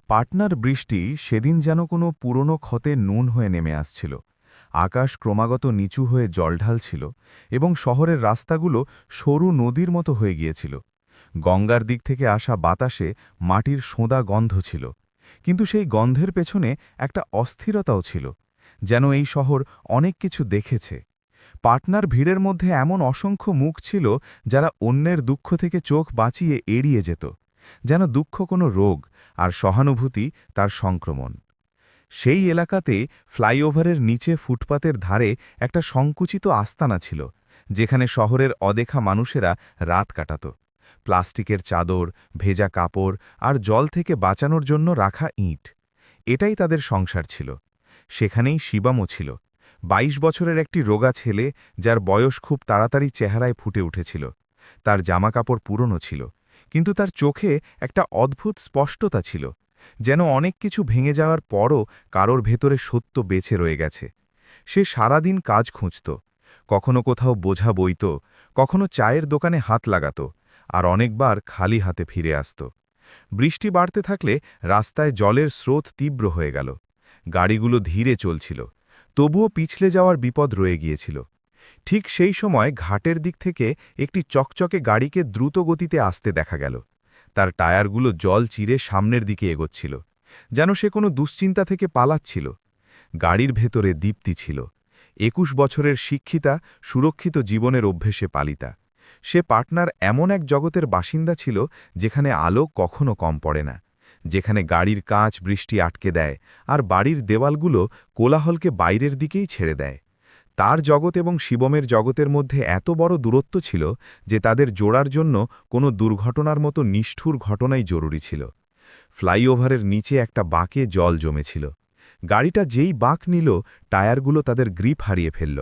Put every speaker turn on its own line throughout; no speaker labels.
পাটনার বৃষ্টি সেদিন যেন কোনো পুরনো ক্ষতে নুন হয়ে নেমে আসছিল। আকাশ ক্রমাগত নিচু হয়ে জল ঢালছিল এবং শহরের রাস্তাগুলো সরু নদীর মতো হয়ে গিয়েছিল। গঙ্গার দিক থেকে আসা বাতাসে মাটির সোঁদা গন্ধ ছিল, কিন্তু সেই গন্ধের পেছনে একটা অস্থিরতাও ছিল, যেন এই শহর অনেক কিছু দেখেছে। পাটনার ভিড়ের মধ্যে এমন অসংখ্য মুখ ছিল যারা অন্যের দুঃখ থেকে চোখ বাঁচিয়ে এড়িয়ে যেত, যেন দুঃখ কোনো রোগ আর সহানুভূতি তার সংক্রমণ। সেই এলাকাতে ফ্লাইওভারের নিচে ফুটপাতের ধারে একটা সংকুচিত আস্তানা ছিল, যেখানে শহরের অদেখা মানুষেরা রাত কাটাত। প্লাস্টিকের চাদর, ভেজা কাপড় আর জল থেকে বাঁচানোর জন্য রাখা ইঁট, এটাই তাদের সংসার ছিল। সেখানেই শিবামও ছিল, ২২ বছরের একটি রোগা ছেলে, যার বয়স খুব তাড়াতাড়ি চেহারায় ফুটে উঠেছিল। তার জামাকাপড় পুরনো ছিল, কিন্তু তার চোখে একটা অদ্ভুত স্পষ্টতা ছিল, যেন অনেক কিছু ভেঙে যাওয়ার পরও কারোর ভেতরে সত্য বেঁচে রয়ে গেছে। সে সারাদিন কাজ খুঁজত, কখনো কোথাও বোঝা বইত, কখনো চায়ের দোকানে হাত লাগাত, আর অনেকবার খালি হাতে ফিরে আসত। বৃষ্টি বাড়তে থাকলে রাস্তায় জলের স্রোত তীব্র হয়ে গেল। গাড়িগুলো ধীরে চলছিল, তবুও পিছলে যাওয়ার বিপদ রয়ে গিয়েছিল। ঠিক সেই সময় ঘাটের দিক থেকে একটি চকচকে গাড়িকে দ্রুত গতিতে আসতে দেখা গেল। তার টায়ারগুলো জল চিরে সামনের দিকে এগোচ্ছিল, যেন সে কোনো দুশ্চিন্তা থেকে পালাচ্ছিল। গাড়ির ভেতরে দীপ্তি ছিল, ২১ বছরের শিক্ষিতা, সুরক্ষিত জীবনের অভ্যেসে পালিতা। সে পাটনার এমন এক জগতের বাসিন্দা ছিল যেখানে আলো কখনো কম পড়ে না, যেখানে গাড়ির কাঁচ বৃষ্টি আটকে দেয় আর বাড়ির দেওয়ালগুলো কোলাহলকে বাইরের দিকেই ছেড়ে দেয়। তার জগৎ এবং শিবমের জগতের মধ্যে এত বড় দূরত্ব ছিল যে তাদের জোড়ার জন্য কোনো দুর্ঘটনার মতো নিষ্ঠুর ঘটনাই জরুরি ছিল। ফ্লাইওভারের নিচে একটা বাঁকে জল জমেছিল। গাড়িটা যেই বাঁক নিল, টায়ারগুলো তাদের গ্রিপ হারিয়ে ফেলল।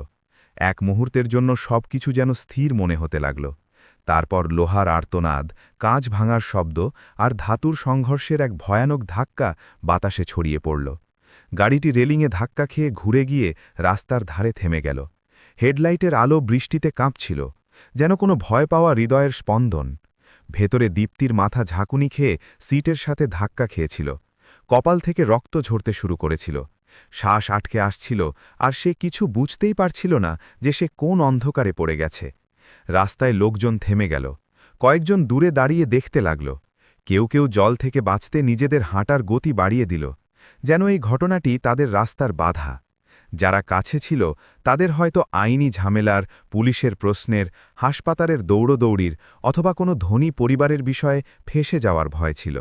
এক মুহূর্তের জন্য সবকিছু যেন স্থির মনে হতে লাগল। তারপর লোহার আর্তনাদ, কাঁচ ভাঙার শব্দ আর ধাতুর সংঘর্ষের এক ভয়ানক ধাক্কা বাতাসে ছড়িয়ে পড়ল। গাড়িটি রেলিংয়ে ধাক্কা খেয়ে ঘুরে গিয়ে রাস্তার ধারে থেমে গেল। হেডলাইটের আলো বৃষ্টিতে কাঁপছিল, যেন কোনো ভয় পাওয়া হৃদয়ের স্পন্দন। ভেতরে দীপ্তির মাথা ঝাঁকুনি খেয়ে সিটের সাথে ধাক্কা খেয়েছিল। কপাল থেকে রক্ত ঝরতে শুরু করেছিল। শ্বাস আটকে আসছিল, আর সে কিছু বুঝতেই পারছিল না যে সে কোন অন্ধকারে পড়ে গেছে। রাস্তায় লোকজন থেমে গেল। কয়েকজন দূরে দাঁড়িয়ে দেখতে লাগল। কেউ কেউ জল থেকে বাঁচতে নিজেদের হাঁটার গতি বাড়িয়ে দিল, যেন এই ঘটনাটি তাদের রাস্তার বাধা। যারা কাছে ছিল তাদের হয়তো আইনি ঝামেলার, পুলিশের প্রশ্নের, হাসপাতালের দৌড়দৌড়ির অথবা কোনো ধনী পরিবারের বিষয়ে ফেঁসে যাওয়ার ভয় ছিল।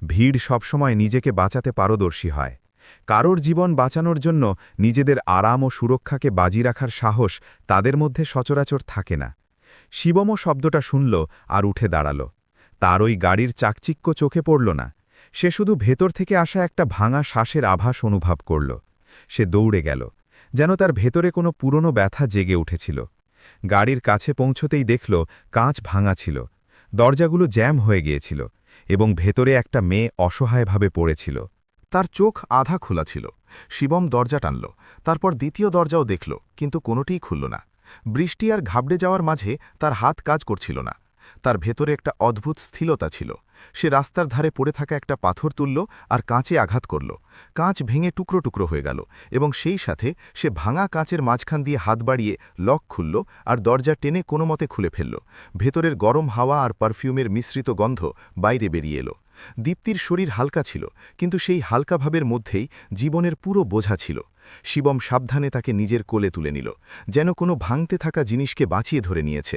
ভিড় সবসময় নিজেকে বাঁচাতে পারদর্শী হয়। কারোর জীবন বাঁচানোর জন্য নিজেদের আরাম ও সুরক্ষাকে বাজি রাখার সাহস তাদের মধ্যে সচরাচর থাকে না। শিবমও শব্দটা শুনল আর উঠে দাঁড়াল। তার ওই গাড়ির চাকচিক্য চোখে পড়ল না। সে শুধু ভেতর থেকে আসা একটা ভাঙা শ্বাসের আভাস অনুভব করল। সে দৌড়ে গেল, যেন তার ভেতরে কোনো পুরনো ব্যথা জেগে উঠেছিল। গাড়ির কাছে পৌঁছতেই দেখল কাঁচ ভাঙা ছিল, দরজাগুলো জ্যাম হয়ে গিয়েছিল এবং ভেতরে একটা মেয়ে অসহায়ভাবে পড়েছিল।
তার চোখ আধা খোলা ছিল। শিবম দরজা টানল, তারপর দ্বিতীয় দরজাও দেখল, কিন্তু কোনোটিই খুলল না। বৃষ্টি আর ঘাবড়ে যাওয়ার মাঝে তার হাত কাজ করছিল না। তার ভেতরে একটা অদ্ভুত স্থিরতা ছিল। সে রাস্তার ধারে পড়ে থাকা একটা পাথর তুলল আর কাঁচে আঘাত করল। কাঁচ ভেঙে টুকরো টুকরো হয়ে গেল, এবং সেই সাথে সে ভাঙা কাঁচের মাঝখান দিয়ে হাত বাড়িয়ে লক খুলল আর দরজা টেনে কোনো মতে খুলে ফেলল। ভেতরের গরম হাওয়া আর পারফিউমের মিশ্রিত গন্ধ বাইরে বেরিয়ে এলো। দীপ্তির শরীর হালকা ছিল, কিন্তু সেই হালকা ভাবের মধ্যেই জীবনের পুরো বোঝা ছিল। শিবম সাবধানে তাকে নিজের কোলে তুলে নিল, যেন কোনো ভাঙতে থাকা জিনিসকে বাঁচিয়ে ধরে নিয়েছে।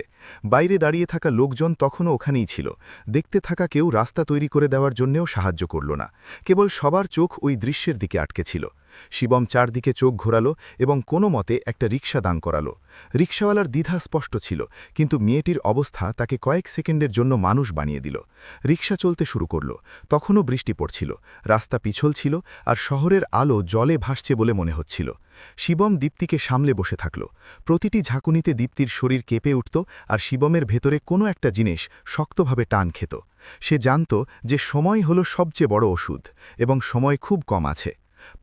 বাইরে দাঁড়িয়ে থাকা লোকজন তখনও ওখানেই ছিল। দেখতে থাকা কেউ রাস্তা তৈরি করে দেওয়ার জন্যেও সাহায্য করল না। কেবল সবার চোখ ওই দৃশ্যের দিকে আটকে ছিল। শিবম চারদিকে চোখ ঘোরালো এবং কোনো মতে একটা রিক্সা দাঁড় করালো। রিক্সাওয়ালার দ্বিধা স্পষ্ট ছিল, কিন্তু মেয়েটির অবস্থা তাকে কয়েক সেকেন্ডের জন্য মানুষ বানিয়ে দিল। রিক্সা চলতে শুরু করল। তখনও বৃষ্টি পড়ছিল, রাস্তা পিছল ছিল, আর শহরের আলো জলে ভাসছে বলে মনে হচ্ছিল। শিবম দীপ্তিকে সামলে বসে থাকল। প্রতিটি ঝাঁকুনিতে দীপ্তির শরীর কেঁপে উঠত, আর শিবমের ভেতরে কোনো একটা জিনিস শক্তভাবে টান খেত। সে জানত যে সময় হলো সবচেয়ে বড় ওষুধ, এবং সময় খুব কম আছে।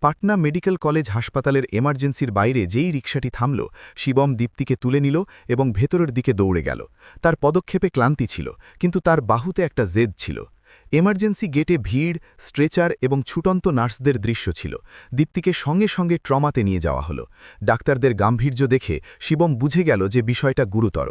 পাটনা মেডিকেল কলেজ হাসপাতালের এমার্জেন্সির বাইরে যেই রিকশাটি থামল, শিবম দীপ্তিকে তুলে নিল এবং ভেতরের দিকে দৌড়ে গেল। তার পদক্ষেপে ক্লান্তি ছিল, কিন্তু তার বাহুতে একটা জেদ ছিল। এমার্জেন্সি গেটে ভিড়, স্ট্রেচার এবং ছুটন্ত নার্সদের দৃশ্য ছিল। দীপ্তিকে সঙ্গে সঙ্গে ট্রমাতে নিয়ে যাওয়া হলো। ডাক্তারদের গাম্ভীর্য দেখে শিবম বুঝে গেল যে বিষয়টা গুরুতর।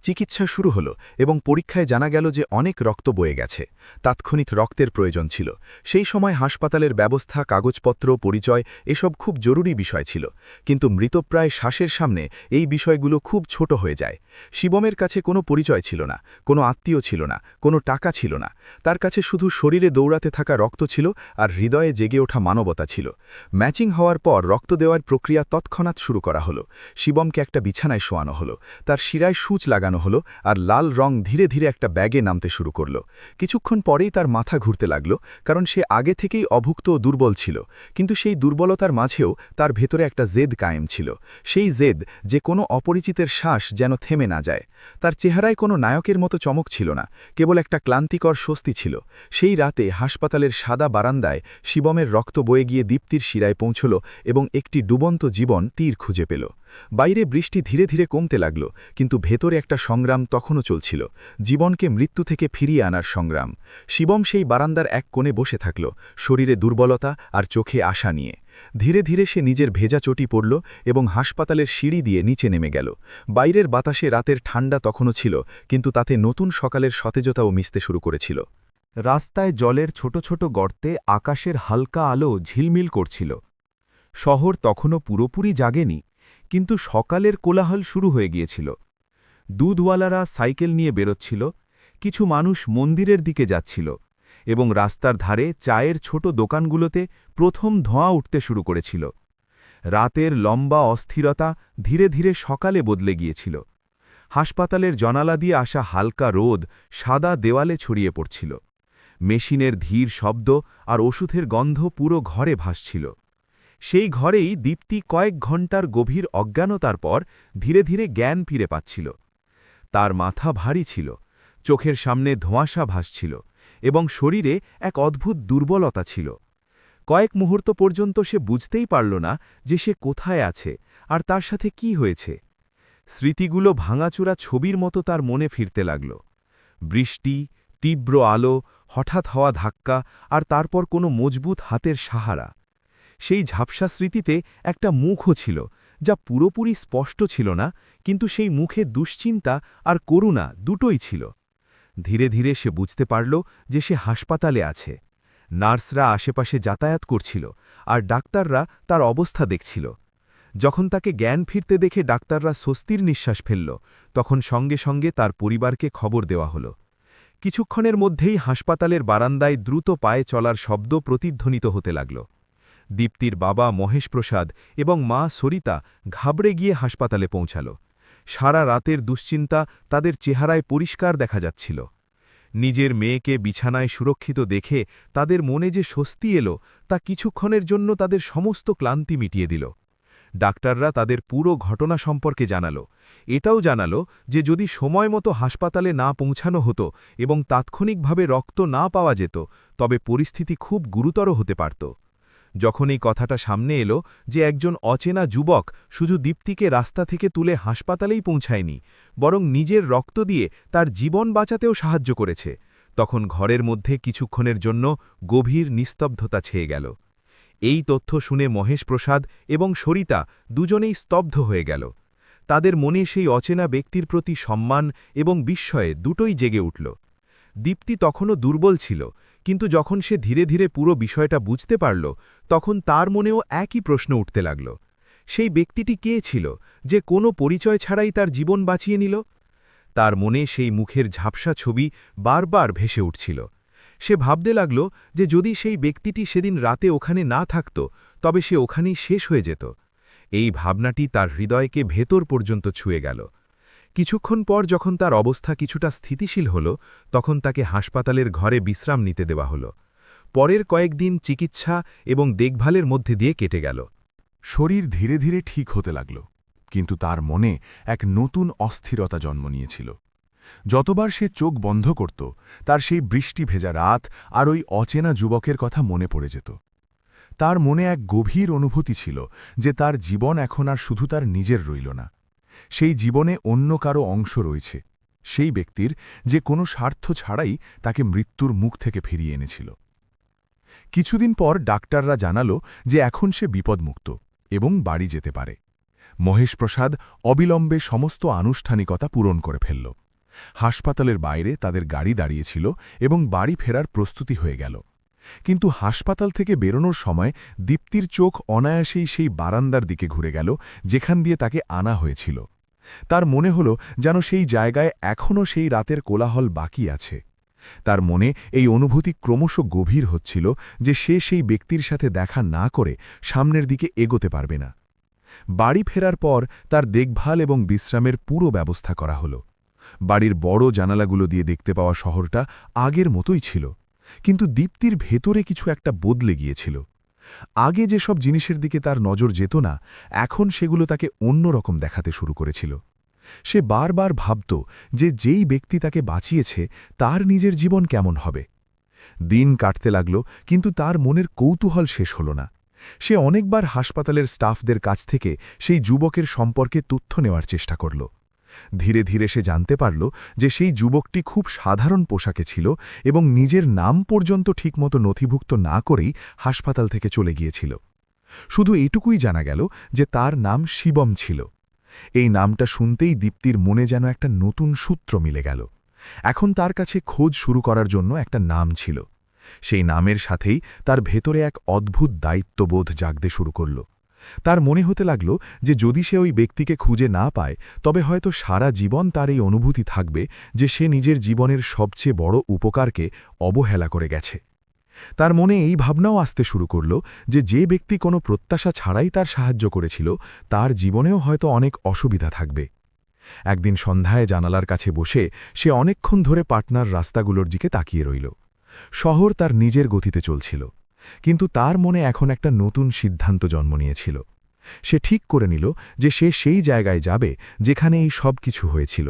চিকিৎসা শুরু হলো এবং পরীক্ষায় জানা গেল যে অনেক রক্ত বয়ে গেছে। তাৎক্ষণিক রক্তের প্রয়োজন ছিল। সেই সময় হাসপাতালের ব্যবস্থা, কাগজপত্র, পরিচয় এসব খুব জরুরি বিষয় ছিল। কিন্তু মৃতপ্রায় শ্বাসের সামনে এই বিষয়গুলো খুব ছোট হয়ে যায়। শিবমের কাছে কোনো পরিচয় ছিল না, কোনো আত্মীয় ছিল না, কোনো টাকা ছিল না। তার কাছে শুধু শরীরে দৌড়াতে থাকা রক্ত ছিল আর হৃদয়ে জেগে ওঠা মানবতা ছিল। ম্যাচিং হওয়ার পর রক্ত দেওয়ার প্রক্রিয়া তৎক্ষণাৎ শুরু করা হলো। শিবমকে একটা বিছানায় শোয়ানো হলো, তার শিরায় সূচ লাগানো হলো আর লাল রং ধীরে ধীরে একটা ব্যাগে নামতে শুরু করল। কিছুক্ষণ পরেই তার মাথা ঘুরতে লাগল, কারণ সে আগে থেকেই অভুক্ত ও দুর্বল ছিল। কিন্তু সেই দুর্বলতার মাঝেও তার ভেতরে একটা জেদ কায়েম ছিল। সেই জেদ যে কোনো অপরিচিতের শ্বাস যেন থেমে না যায়। তার চেহারায় কোনো নায়কের মতো চমক ছিল না, কেবল একটা ক্লান্তিকর স্বস্তি ছিল। সেই রাতে হাসপাতালের সাদা বারান্দায় শিবমের রক্ত বয়ে গিয়ে দীপ্তির শিরায় পৌঁছল এবং একটি ডুবন্ত জীবন তীর খুঁজে পেল। বাইরে বৃষ্টি ধীরে ধীরে কমতে লাগল, কিন্তু ভেতরে একটা সংগ্রাম তখনও চলছিল। জীবনকে মৃত্যু থেকে ফিরিয়ে আনার সংগ্রাম। শিবম সেই বারান্দার এক কোণে বসে থাকল, শরীরে দুর্বলতা আর চোখে আশা নিয়ে। ধীরে ধীরে সে নিজের ভেজা চটি পড়ল এবং হাসপাতালের সিঁড়ি দিয়ে নিচে নেমে গেল। বাইরের বাতাসে রাতের ঠান্ডা তখনও ছিল, কিন্তু তাতে নতুন সকালের সতেজতাও মিশতে শুরু করেছিল।
রাস্তায় জলের ছোট ছোট গর্তে আকাশের হালকা আলো ঝিলমিল করছিল। শহর তখনও পুরোপুরি জাগেনি, কিন্তু সকালের কোলাহল শুরু হয়ে গিয়েছিল। দুধওয়ালারা সাইকেল নিয়ে বেরোচ্ছিল, কিছু মানুষ মন্দিরের দিকে যাচ্ছিল এবং রাস্তার ধারে চায়ের ছোট দোকানগুলোতে প্রথম ধোঁয়া উঠতে শুরু করেছিল। রাতের লম্বা অস্থিরতা ধীরে ধীরে সকালে বদলে গিয়েছিল। হাসপাতালের জানালা দিয়ে আসা হালকা রোদ সাদা দেওয়ালে ছড়িয়ে পড়ছিল। মেশিনের ধীর শব্দ আর ওষুধের গন্ধ পুরো ঘরে ভাসছিল। সেই ঘরেই দীপ্তি কয়েক ঘণ্টার গভীর অজ্ঞানতার পর ধীরে ধীরে জ্ঞান ফিরে পাচ্ছিল। তার মাথা ভারী ছিল, চোখের সামনে ধোঁয়াশা ভাসছিল এবং শরীরে এক অদ্ভুত দুর্বলতা ছিল। কয়েক মুহূর্ত পর্যন্ত সে বুঝতেই পারল না যে সে কোথায় আছে আর তার সাথে কি হয়েছে। স্মৃতিগুলো ভাঙাচোরা ছবির মতো তার মনে ফিরতে লাগল। বৃষ্টি, তীব্র আলো, হঠাৎ হওয়া ধাক্কা আর তারপর কোনো মজবুত হাতের সাহারা। সেই ঝাপসা স্মৃতিতে একটা মুখও ছিল, যা পুরোপুরি স্পষ্ট ছিল না, কিন্তু সেই মুখে দুশ্চিন্তা আর করুণা দুটোই ছিল। ধীরে ধীরে সে বুঝতে পারল যে সে হাসপাতালে আছে। নার্সরা আশেপাশে যাতায়াত করছিল আর ডাক্তাররা তার অবস্থা দেখছিল। যখন তাকে জ্ঞান ফিরতে দেখে ডাক্তাররা স্বস্তির নিঃশ্বাস ফেলল, তখন সঙ্গে সঙ্গে তার পরিবারকে খবর দেওয়া হলো। কিছুক্ষণের মধ্যেই হাসপাতালের বারান্দায় দ্রুত পায়ে চলার শব্দ প্রতিধ্বনিত হতে লাগল। দীপ্তির বাবা মহেশ প্রসাদ এবং মা সরিতা ঘাবড়ে গিয়ে হাসপাতালে পৌঁছাল। সারা রাতের দুশ্চিন্তা তাদের চেহারায় পরিষ্কার দেখা যাচ্ছিল। নিজের মেয়েকে বিছানায় সুরক্ষিত দেখে তাদের মনে যে স্বস্তি এলো, তা কিছুক্ষণের জন্য তাদের সমস্ত ক্লান্তি মিটিয়ে দিল। ডাক্তাররা তাদের পুরো ঘটনা সম্পর্কে জানালো। এটাও জানালো যে যদি সময় মতো হাসপাতালে না পৌঁছানো হতো এবং তাৎক্ষণিকভাবে রক্ত না পাওয়া যেত, তবে পরিস্থিতি খুব গুরুতর হতে পারত। যখন এই কথাটা সামনে এলো যে একজন অচেনা যুবক শুধু দীপ্তিকে রাস্তা থেকে তুলে হাসপাতালেই পৌঁছায়নি, বরং নিজের রক্ত দিয়ে তার জীবন বাঁচাতেও সাহায্য করেছে, তখন ঘরের মধ্যে কিছুক্ষণের জন্য গভীর নিস্তব্ধতা ছেয়ে গেল। এই তথ্য শুনে মহেশ প্রসাদ এবং সরিতা দুজনেই স্তব্ধ হয়ে গেল। তাদের মনে সেই অচেনা ব্যক্তির প্রতি সম্মান এবং বিস্ময়ে দুটোই জেগে উঠল। দীপ্তি তখনও দুর্বল ছিল, কিন্তু যখন সে ধীরে ধীরে পুরো বিষয়টা বুঝতে পারল, তখন তার মনেও একই প্রশ্ন উঠতে লাগল। সেই ব্যক্তিটি কে ছিল যে কোনো পরিচয় ছাড়াই তার জীবন বাঁচিয়ে নিল? তার মনে সেই মুখের ঝাপসা ছবি বারবার ভেসে উঠছিল। সে ভাবতে লাগল যে যদি সেই ব্যক্তিটি সেদিন রাতে ওখানে না থাকত, তবে সে ওখানেই শেষ হয়ে যেত। এই ভাবনাটি তার হৃদয়কে ভেতর পর্যন্ত ছুঁয়ে গেল। কিছুক্ষণ পর যখন তার অবস্থা কিছুটা স্থিতিশীল হল, তখন তাকে হাসপাতালের ঘরে বিশ্রাম নিতে দেওয়া হল। পরের কয়েকদিন চিকিৎসা এবং দেখভালের মধ্যে দিয়ে কেটে গেল।
শরীর ধীরে ধীরে ঠিক হতে লাগল, কিন্তু তার মনে এক নতুন অস্থিরতা জন্ম নিয়েছিল। যতবার সে চোখ বন্ধ করত, তার সেই বৃষ্টি ভেজা রাত আর ওই অচেনা যুবকের কথা মনে পড়ে যেত। তার মনে এক গভীর অনুভূতি ছিল যে তার জীবন এখন আর শুধু তার নিজের রইল না, সেই জীবনে অন্য কারো অংশ রয়েছে। সেই ব্যক্তির যে কোনো স্বার্থ ছাড়াই তাকে মৃত্যুর মুখ থেকে ফিরিয়ে এনেছিল। কিছুদিন পর ডাক্তাররা জানালো যে এখন সে বিপদমুক্ত এবং বাড়ি যেতে পারে। মহেশপ্রসাদ অবিলম্বে সমস্ত আনুষ্ঠানিকতা পূরণ করে ফেলল। হাসপাতালের বাইরে তাদের গাড়ি দাঁড়িয়েছিল এবং বাড়ি ফেরার প্রস্তুতি হয়ে গেল। কিন্তু হাসপাতাল থেকে বেরোনোর সময় দীপ্তির চোখ অনায়াসেই সেই বারান্দার দিকে ঘুরে গেল যেখান দিয়ে তাকে আনা হয়েছিল। তার মনে হল যেন সেই জায়গায় এখনও সেই রাতের কোলাহল বাকি আছে। তার মনে এই অনুভূতি ক্রমশ গভীর হচ্ছিল যে সে সেই ব্যক্তির সাথে দেখা না করে সামনের দিকে এগোতে পারবে না। বাড়ি ফেরার পর তার দেখভাল এবং বিশ্রামের পুরো ব্যবস্থা করা হল। বাড়ির বড় জানালাগুলো দিয়ে দেখতে পাওয়া শহরটা আগের মতোই ছিল, কিন্তু দীপ্তির ভেতরে কিছু একটা বদলে গিয়েছিল। আগে যেসব জিনিসের দিকে তার নজর যেত না, এখন সেগুলো তাকে অন্যরকম দেখাতে শুরু করেছিল। সে বারবার ভাবত যে যেই ব্যক্তি তাকে বাঁচিয়েছে তার নিজের জীবন কেমন হবে। দিন কাটতে লাগল, কিন্তু তার মনের কৌতূহল শেষ হল না। সে অনেকবার হাসপাতালের স্টাফদের কাছ থেকে সেই যুবকের সম্পর্কে তথ্য নেওয়ার চেষ্টা করল। ধীরে ধীরে সে জানতে পারল যে সেই যুবকটি খুব সাধারণ পোশাকে ছিল এবং নিজের নাম পর্যন্ত ঠিকমতো নথিভুক্ত না করেই হাসপাতাল থেকে চলে গিয়েছিল। শুধু এইটুকুই জানা গেল যে তার নাম শিবম ছিল। এই নামটা শুনতেই দীপ্তির মনে যেন একটা নতুন সূত্র মিলে গেল। এখন তার কাছে খোঁজ শুরু করার জন্য একটা নাম ছিল। সেই নামের সাথেই তার ভেতরে এক অদ্ভুত দায়িত্ববোধ জাগতে শুরু করল। তার মনে হতে লাগল যে যদি সে ওই ব্যক্তিকে খুঁজে না পায় তবে হয়তো সারা জীবন তার এই অনুভূতি থাকবে যে সে নিজের জীবনের সবচেয়ে বড় উপকারকে অবহেলা করে গেছে। তার মনে এই ভাবনাও আসতে শুরু করল যে যে ব্যক্তি কোনো প্রত্যাশা ছাড়াই তার সাহায্য করেছিল তার জীবনেও হয়তো অনেক অসুবিধা থাকবে। একদিন সন্ধ্যায় জানালার কাছে বসে সে অনেকক্ষণ ধরে পাটনার রাস্তাগুলোর দিকে তাকিয়ে রইল। শহর তার নিজের গতিতে চলছিল, কিন্তু তার মনে এখন একটা নতুন সিদ্ধান্ত জন্ম নিয়েছিল। সে ঠিক করে নিল যে সে সেই জায়গায় যাবে যেখানে এই সব কিছু হয়েছিল।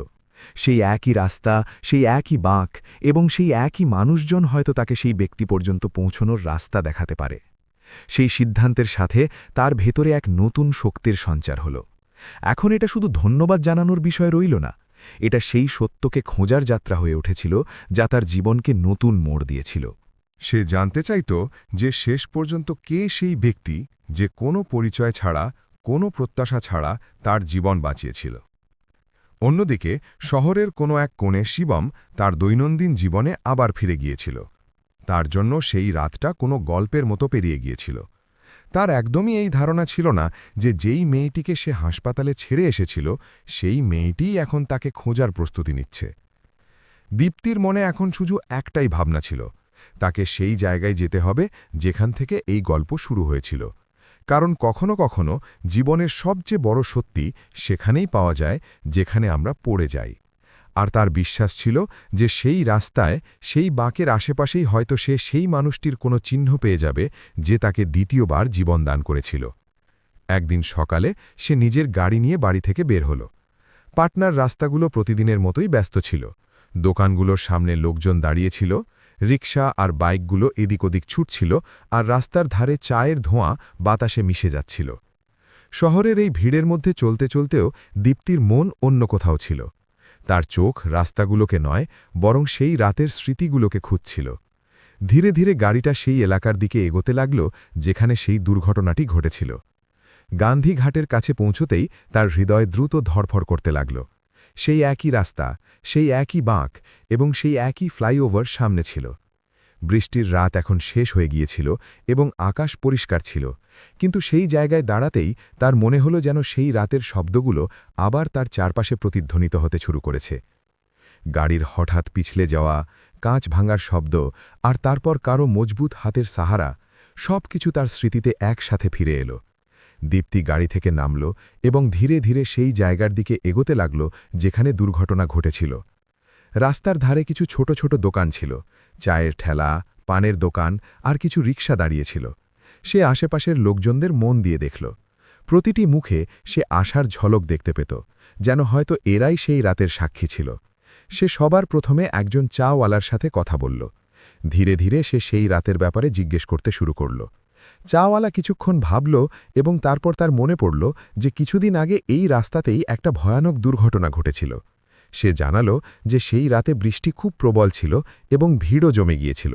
সেই একই রাস্তা, সেই একই বাঁক এবং সেই একই মানুষজন হয়তো তাকে সেই ব্যক্তি পর্যন্ত পৌঁছনোর রাস্তা দেখাতে পারে। সেই সিদ্ধান্তের সাথে তার ভেতরে এক নতুন শক্তির সঞ্চার হল। এখন এটা শুধু ধন্যবাদ জানানোর বিষয় রইল না, এটা সেই সত্যকে খোঁজার যাত্রা হয়ে উঠেছিল যা তার জীবনকে নতুন মোড় দিয়েছিল।
সে জানতে চাইত যে শেষ পর্যন্ত কে সেই ব্যক্তি যে কোনো পরিচয় ছাড়া, কোনো প্রত্যাশা ছাড়া তার জীবন বাঁচিয়েছিল। অন্যদিকে শহরের কোনো এক কোণে শিবম তার দৈনন্দিন জীবনে আবার ফিরে গিয়েছিল। তার জন্য সেই রাতটা কোনো গল্পের মতো পেরিয়ে গিয়েছিল। তার একদমই এই ধারণা ছিল না যে যেই মেয়েটিকে সে হাসপাতালে ছেড়ে এসেছিল সেই মেয়েটিই এখন তাকে খোঁজার প্রস্তুতি নিচ্ছে। দীপ্তির মনে এখন শুধু একটাই ভাবনা ছিল, তাকে সেই জায়গায় যেতে হবে যেখান থেকে এই গল্প শুরু হয়েছিল। কারণ কখনো কখনো জীবনের সবচেয়ে বড় সত্যি সেখানেই পাওয়া যায় যেখানে আমরা পড়ে যাই। আর তার বিশ্বাস ছিল যে সেই রাস্তায়, সেই বাঁকের আশেপাশেই হয়তো সে সেই মানুষটির কোনো চিহ্ন পেয়ে যাবে যে তাকে দ্বিতীয়বার জীবন দান করেছিল। একদিন সকালে সে নিজের গাড়ি নিয়ে বাড়ি থেকে বের হল। পাটনার রাস্তাগুলো প্রতিদিনের মতোই ব্যস্ত ছিল। দোকানগুলোর সামনে লোকজন দাঁড়িয়েছিল, রিকশা আর বাইকগুলো এদিক ওদিক ছুটছিল, আর রাস্তার ধারে চায়ের ধোঁয়া বাতাসে মিশে যাচ্ছিল। শহরের এই ভিড়ের মধ্যে চলতে চলতেও দীপ্তির মন অন্য কোথাও ছিল। তার চোখ রাস্তাগুলোকে নয়, বরং সেই রাতের স্মৃতিগুলোকে খুঁজছিল। ধীরে ধীরে গাড়িটা সেই এলাকার দিকে এগোতে লাগল যেখানে সেই দুর্ঘটনাটি ঘটেছিল। গান্ধীঘাটের কাছে পৌঁছতেই তার হৃদয় দ্রুত ধরফর করতে লাগল। সেই একই রাস্তা, সেই একই বাঁক এবং সেই একই ফ্লাইওভার সামনে ছিল। বৃষ্টির রাত এখন শেষ হয়ে গিয়েছিল এবং আকাশ পরিষ্কার ছিল, কিন্তু সেই জায়গায় দাঁড়াতেই তার মনে হলো যেন সেই রাতের শব্দগুলো আবার তার চারপাশে প্রতিধ্বনিত হতে শুরু করেছে। গাড়ির হঠাৎ পিছলে যাওয়া, কাঁচ ভাঙার শব্দ আর তারপর কারো মজবুত হাতের সাহারা, সব কিছু তার স্মৃতিতে একসাথে ফিরে এলো। দীপ্তি গাড়ি থেকে নামল এবং ধীরে ধীরে সেই জায়গার দিকে এগোতে লাগল যেখানে দুর্ঘটনা ঘটেছিল। রাস্তার ধারে কিছু ছোট ছোট দোকান ছিল, চায়ের ঠেলা, পানের দোকান আর কিছু রিকশা দাঁড়িয়েছিল। সে আশেপাশের লোকজনদের মন দিয়ে দেখল। প্রতিটি মুখে সে আশার ঝলক দেখতে পেত, যেন হয়তো এরাই সেই রাতের সাক্ষী ছিল। সে সবার প্রথমে একজন চাওয়ালার সাথে কথা বলল। ধীরে ধীরে সে সেই রাতের ব্যাপারে জিজ্ঞেস করতে শুরু করল। চাওয়ালা কিছুক্ষণ ভাবল এবং তারপর তার মনে পড়ল যে কিছুদিন আগে এই রাস্তাতেই একটা ভয়ানক দুর্ঘটনা ঘটেছিল।
সে জানালো যে সেই রাতে বৃষ্টি খুব প্রবল ছিল এবং ভিড়ও জমে গিয়েছিল।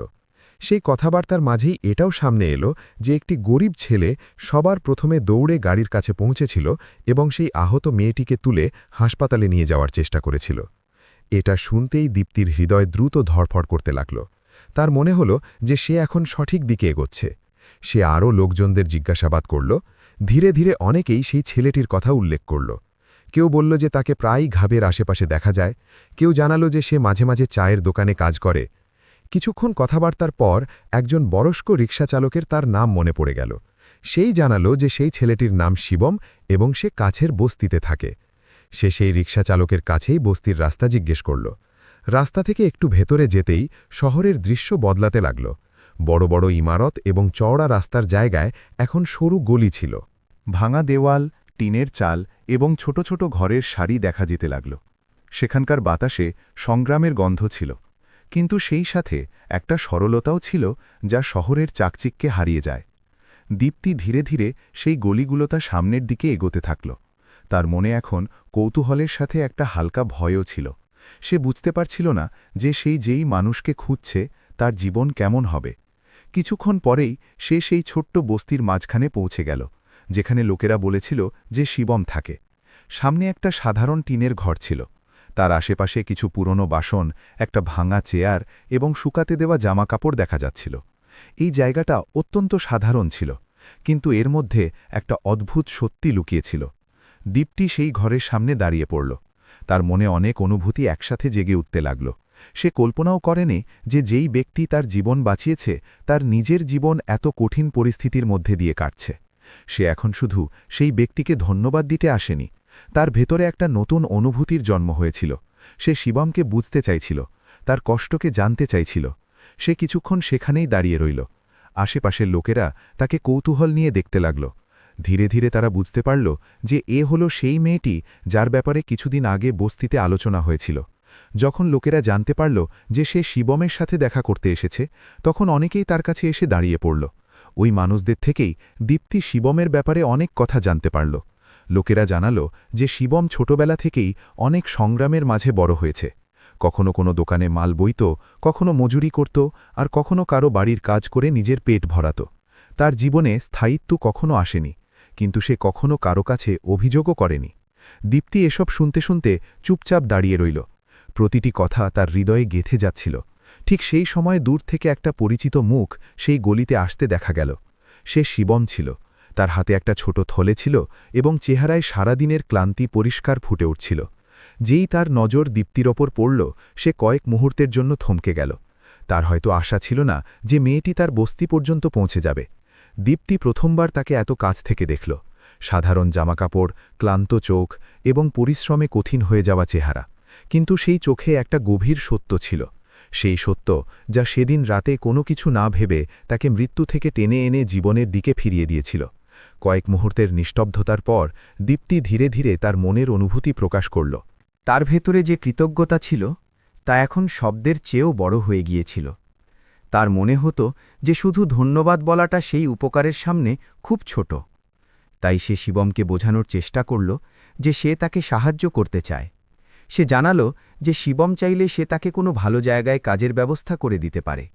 সেই কথাবার্তার মাঝেই এটাও সামনে এলো যে একটি গরিব ছেলে সবার প্রথমে দৌড়ে গাড়ির কাছে পৌঁছেছিল এবং সেই আহত মেয়েটিকে তুলে হাসপাতালে নিয়ে যাওয়ার চেষ্টা করেছিল। এটা শুনতেই দীপ্তির হৃদয় দ্রুত ধড়ফড় করতে লাগল। তার মনে হলো যে সে এখন সঠিক দিকে এগোচ্ছে। সে আরও লোকজনদের জিজ্ঞাসাবাদ করল। ধীরে ধীরে অনেকেই সেই ছেলেটির কথা উল্লেখ করল। কেউ বলল যে তাকে প্রায়ই ঘাবের আশেপাশে দেখা যায়, কেউ জানালো যে সে মাঝে মাঝে চায়ের দোকানে কাজ করে। কিছুক্ষণ কথাবার্তার পর একজন বয়স্ক রিকশা চালকের তার নাম মনে পড়ে গেল। সেই জানালো যে সেই ছেলেটির নাম শিবম এবং সে কাছের বস্তিতে থাকে। সে সেই রিকশা চালকের কাছেই বস্তির রাস্তা জিজ্ঞেস করল। রাস্তা থেকে একটু ভেতরে যেতেই শহরের দৃশ্য বদলাতে লাগল। বড় বড় ইমারত এবং চওড়া রাস্তার জায়গায় এখন সরু গলি ছিল।
ভাঙা দেওয়াল, টিনের চাল এবং ছোট ছোট ঘরের সারি দেখা যেতে লাগল। সেখানকার বাতাসে সংগ্রামের গন্ধ ছিল, কিন্তু সেই সাথে একটা সরলতাও ছিল যা শহরের চাকচিক্যে হারিয়ে যায়। দীপ্তি ধীরে ধীরে সেই গলিগুলোতা সামনের দিকে এগোতে থাকল। তার মনে এখন কৌতূহলের সাথে একটা হালকা ভয়ও ছিল। সে বুঝতে পারছিল না যে যেই মানুষকে খুঁজছে তার জীবন কেমন হবে। কিছুক্ষণ পরেই সে সেই ছোট্ট বস্তির মাঝখানে পৌঁছে গেল, যেখানে লোকেরা বলেছিল যে শিবম থাকে। সামনে একটা সাধারণ টিনের ঘর ছিল। তার আশেপাশে কিছু পুরনো বাসন, একটা ভাঙা চেয়ার এবং শুকাতে দেওয়া জামাকাপড় দেখা যাচ্ছিল। এই জায়গাটা অত্যন্ত সাধারণ ছিল, কিন্তু এর মধ্যে একটা অদ্ভুত সত্যি লুকিয়েছিল। দীপ্তি সেই ঘরের সামনে দাঁড়িয়ে পড়ল। তার মনে অনেক অনুভূতি একসাথে জেগে উঠতে লাগল। সে কল্পনাও করেনি যে যেই ব্যক্তি তার জীবন বাঁচিয়েছে তার নিজের জীবন এত কঠিন পরিস্থিতির মধ্যে দিয়ে কাটছে। সে এখন শুধু সেই ব্যক্তিকে ধন্যবাদ দিতে আসেনি, তার ভেতরে একটা নতুন অনুভূতির জন্ম হয়েছিল। সে শিবমকে বুঝতে চাইছিল, তার কষ্টকে জানতে চাইছিল। সে কিছুক্ষণ সেখানেই দাঁড়িয়ে রইল। আশেপাশের লোকেরা তাকে কৌতূহল নিয়ে দেখতে লাগল। ধীরে ধীরে তারা বুঝতে পারল যে এ হলো সেই মেয়েটি যার ব্যাপারে কিছুদিন আগে বস্তিতে আলোচনা হয়েছিল। যখন লোকেরা জানতে পারল যে সে শিবমের সাথে দেখা করতে এসেছে, তখন অনেকেই তার কাছে এসে দাঁড়িয়ে পড়ল। ওই মানুষদের থেকেই দীপ্তি শিবমের ব্যাপারে অনেক কথা জানতে পারল। লোকেরা জানালো যে শিবম ছোটবেলা থেকেই অনেক সংগ্রামের মাঝে বড় হয়েছে। কখনো কোনো দোকানে মাল বইত, কখনো মজুরি করত, আর কখনো কারো বাড়ির কাজ করে নিজের পেট ভরাত। তার জীবনে স্থায়িত্ব কখনো আসেনি, কিন্তু সে কখনো কারো কাছে অভিযোগও করেনি। দীপ্তি এসব শুনতে শুনতে চুপচাপ দাঁড়িয়ে রইল। প্রতিটি কথা তার হৃদয়ে গেঁথে যাচ্ছিল। ঠিক সেই সময় দূর থেকে একটা পরিচিত মুখ সেই গলিতে আসতে দেখা গেল। সে শিবম ছিল। তার হাতে একটা ছোট থলে ছিল এবং চেহারায় সারাদিনের ক্লান্তি পরিষ্কার ফুটে উঠছিল। যেই তার নজর দীপ্তির ওপর পড়ল, সে কয়েক মুহূর্তের জন্য থমকে গেল। তার হয়তো আশা ছিল না যে মেয়েটি তার বস্তি পর্যন্ত পৌঁছে যাবে। দীপ্তি প্রথমবার তাকে এত কাছ থেকে দেখল। সাধারণ জামাকাপড়, ক্লান্ত চোখ এবং পরিশ্রমে কঠিন হয়ে যাওয়া চেহারা, কিন্তু সেই চোখে একটা গভীর সত্য ছিল। সেই সত্য যা সেদিন রাতে কোনো কিছু না ভেবে তাকে মৃত্যু থেকে টেনে এনে জীবনের দিকে ফিরিয়ে দিয়েছিল। কয়েক মুহূর্তের নিস্তব্ধতার পর দীপ্তি ধীরে ধীরে তার মনের অনুভূতি প্রকাশ করল।
তার ভেতরে যে কৃতজ্ঞতা ছিল তা এখন শব্দের চেয়েও বড় হয়ে গিয়েছিল। তার মনে হতো যে শুধু ধন্যবাদ বলাটা সেই উপকারের সামনে খুব ছোট। তাই সে শিবমকে বোঝানোর চেষ্টা করল যে সে তাকে সাহায্য করতে চায়। সে জানালো যে শিবম চাইলে সে তাকে কোনো ভালো জায়গায় কাজের ব্যবস্থা করে দিতে পারে।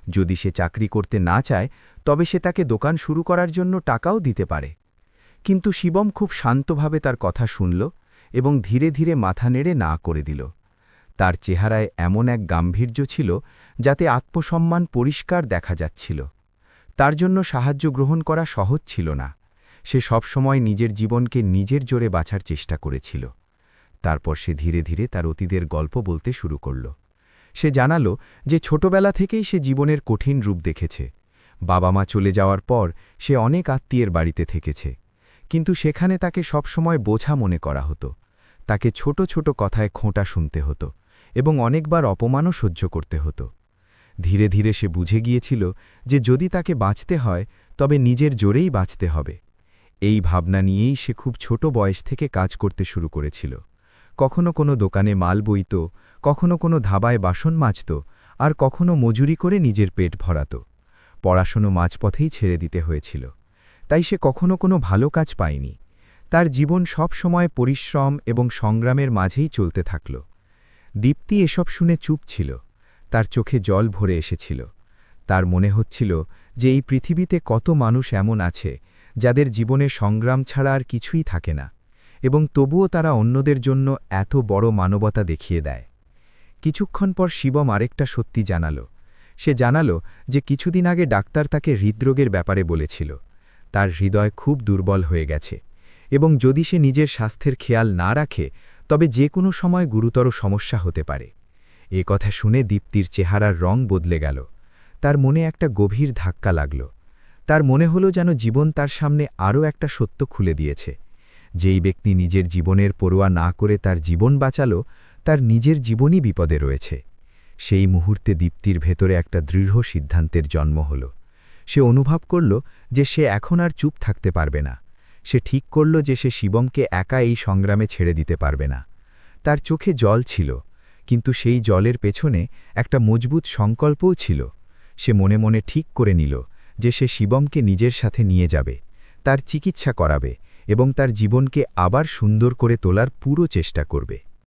যদি সে চাকরি করতে না চায় তবে সে তাকে দোকান শুরু করার জন্য টাকাও দিতে পারে। কিন্তু শিবম খুব শান্তভাবে তার কথা শুনল এবং ধীরে ধীরে মাথা নেড়ে না করে দিল। তার চেহারায় এমন এক গাম্ভীর্য ছিল যাতে আত্মসম্মান পরিষ্কার দেখা যাচ্ছিল। তার জন্য সাহায্য গ্রহণ করা সহজ ছিল না। সে সবসময় নিজের জীবনকে নিজের জোরে বাঁচার চেষ্টা করেছিল। তারপর সে ধীরে ধীরে তার অতীতের গল্প বলতে শুরু করল। সে জানালো যে ছোটবেলা থেকেই সে জীবনের কঠিন রূপ দেখেছে। বাবা মা চলে যাওয়ার পর সে অনেক আত্মীয়ের বাড়িতে থেকেছে, কিন্তু সেখানে তাকে সবসময় বোঝা মনে করা হতো। তাকে ছোট ছোট কথায় খোঁটা শুনতে হতো এবং অনেকবার অপমানও সহ্য করতে হতো। ধীরে ধীরে সে বুঝে গিয়েছিল যে যদি তাকে বাঁচতে হয় তবে নিজের জোরেই বাঁচতে হবে। এই ভাবনা নিয়েই সে খুব ছোট বয়স থেকে কাজ করতে শুরু করেছিল। কখনো কোনো দোকানে মাল বইত, কখনো কোনো ধাবায় বাসন মাজত, আর কখনো মজুরি করে নিজের পেট ভরাত। পড়াশুনো মাঝপথেই ছেড়ে দিতে হয়েছিল, তাই সে কখনো কোনো ভালো কাজ পায়নি। তার জীবন সব সময় পরিশ্রম এবং সংগ্রামের মাঝেই চলতে থাকল। দীপ্তি এসব শুনে চুপ ছিল। তার চোখে জল ভরে এসেছিল। তার মনে হচ্ছিল যে এই পৃথিবীতে কত মানুষ এমন আছে যাদের জীবনে সংগ্রাম ছাড়া আর কিছুই থাকে না, এবং তবুও তারা অন্যদের জন্য এত বড় মানবতা দেখিয়ে দেয়। কিছুক্ষণ পর শিবম আরেকটা সত্যি জানালো। সে জানালো যে কিছুদিন আগে ডাক্তার তাকে হৃদরোগের ব্যাপারে বলেছিল। তার হৃদয় খুব দুর্বল হয়ে গেছে, এবং যদি সে নিজের স্বাস্থ্যের খেয়াল না রাখে তবে যে কোনো সময় গুরুতর সমস্যা হতে পারে। এ কথা শুনে দীপ্তির চেহারার রং বদলে গেল। তার মনে একটা গভীর ধাক্কা লাগল। তার মনে হলো যেন জীবন তার সামনে আরও একটা সত্য খুলে দিয়েছে। যেই ব্যক্তি নিজের জীবনের পরোয়া না করে তার জীবন বাঁচালো, তার নিজের জীবনই বিপদে রয়েছে। সেই মুহূর্তে দীপ্তির ভেতরে একটা দৃঢ় সিদ্ধান্তের জন্ম হল। সে অনুভব করল যে সে এখন আর চুপ থাকতে পারবে না। সে ঠিক করল যে সে শিবমকে একা এই সংগ্রামে ছেড়ে দিতে পারবে না। তার চোখে জল ছিল, কিন্তু সেই জলের পেছনে একটা মজবুত সংকল্পও ছিল। সে মনে মনে ঠিক করে নিল যে সে শিবমকে নিজের সাথে নিয়ে যাবে, তার চিকিৎসা করাবে এবং তার জীবনকে আবার সুন্দর করে তোলার পুরো চেষ্টা করবে।